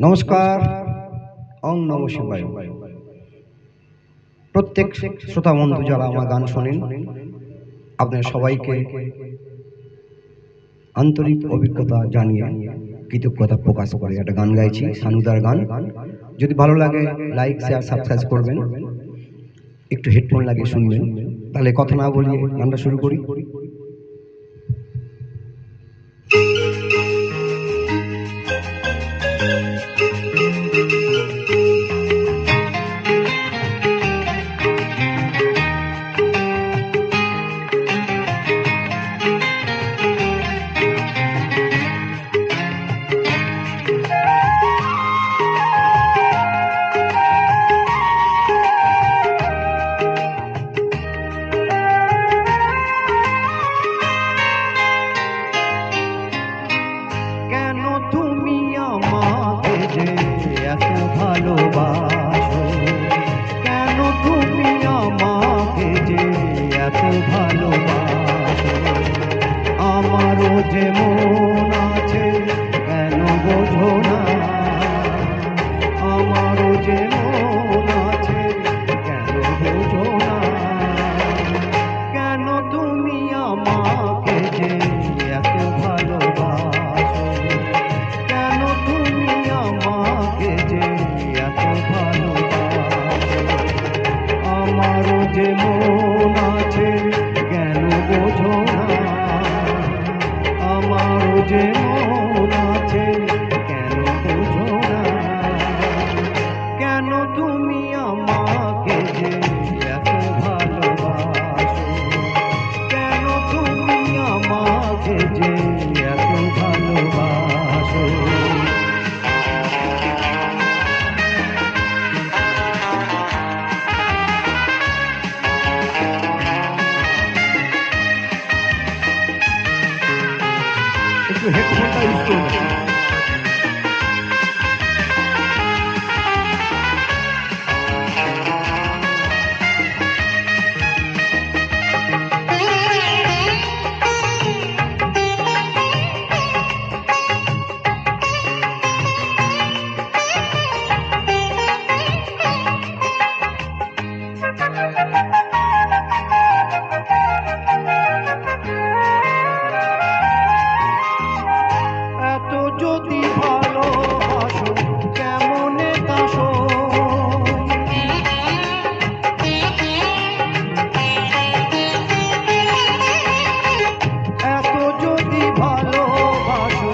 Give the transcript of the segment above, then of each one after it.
নমস্কার। ওং নমঃ শিবায়। প্রত্যেক শ্রোতা বন্ধু যারা আমার গান শোনেন, আপনাদের সবাইকে আন্তরিক অভিজ্ঞতা জানিয়ে কৃতজ্ঞতা প্রকাশ করে একটা গান গাইছি, সানুদার গান। যদি ভালো লাগে লাইক, শেয়ার, সাবস্ক্রাইব করবেন। একটু হেডফোন লাগিয়ে শুনবেন। তাহলে কথা না বলিয়ে গানটা শুরু করি। কেন তুমি আমাকে যে এত ভালোবাসো, কেন তুমি আমাকে যে এত ভালোবাসো, আমারও যে মন আছে কেন বোঝো না, আমারও যে মন আছে কেন বোঝো না, কেন তুমি আমাকে যে এত ভালোবাসো, কেন তুমি আমাকে যে এত ভালোবাসো, আমারও যে মন আছে কেন বোঝো না, আমারও যে মন আছে কেন বোঝো না, কেন তুমি আমাকে যে এত ভালোবাসো, কেন তুমি আমাকে যে এত ভালোবাসো। একটু হেডফোনটা ইউজ করবেন। এত যদি ভালোবাসো কেমনে তাসো, এত যদি ভালোবাসো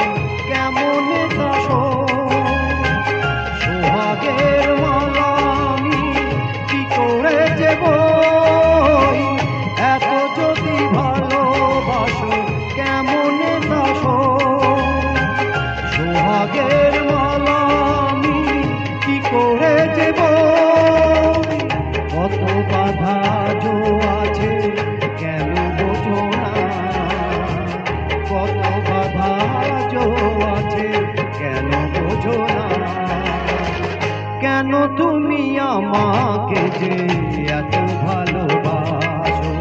কেমনে তাসো, সোহাগের মালা আমি কি করে দেব, এত যদি ভালোবাসো কেমনে তাসো, সোহাগের মালা আমি কি করে দেব, কত বাধা জো আছে কেন বোঝো না, কত বাধা জো আছে কেন বোঝো না, কেন তুমি আমাকে যে এত ভালোবাসো,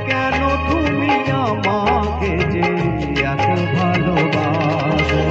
কেন তুমি আমাকে যে এত ভালোবাসো।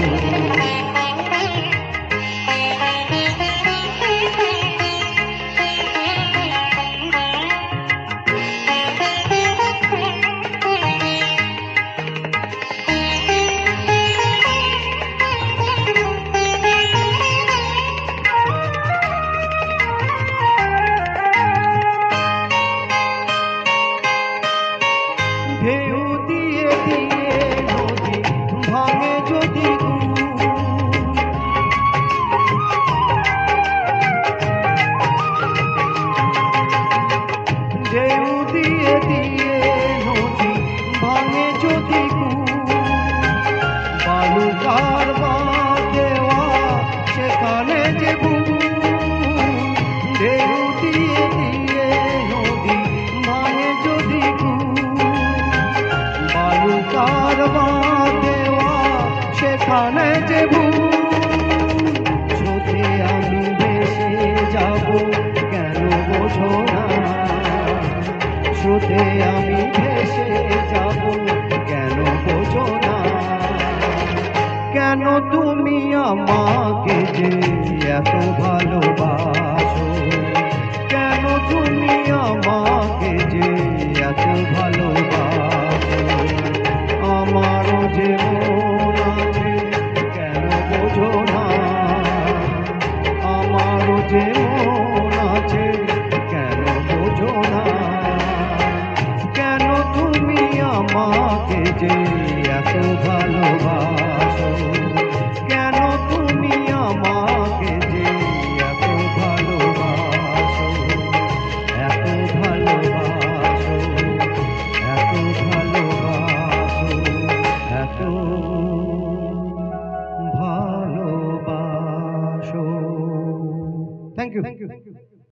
ঢেউ দিয়ে দিয়ে নদী ভাঙে যদি ঢেউ দিয়ে দিয়ে নদী ভাঙে যদি বালুকার দেওয়া সেখানে যে ঢেউ দিয়ে দিয়ে নদী ভাঙে যদি বালুকার দেওয়া সেখানে যে ছুটে আমি ভেসে যাব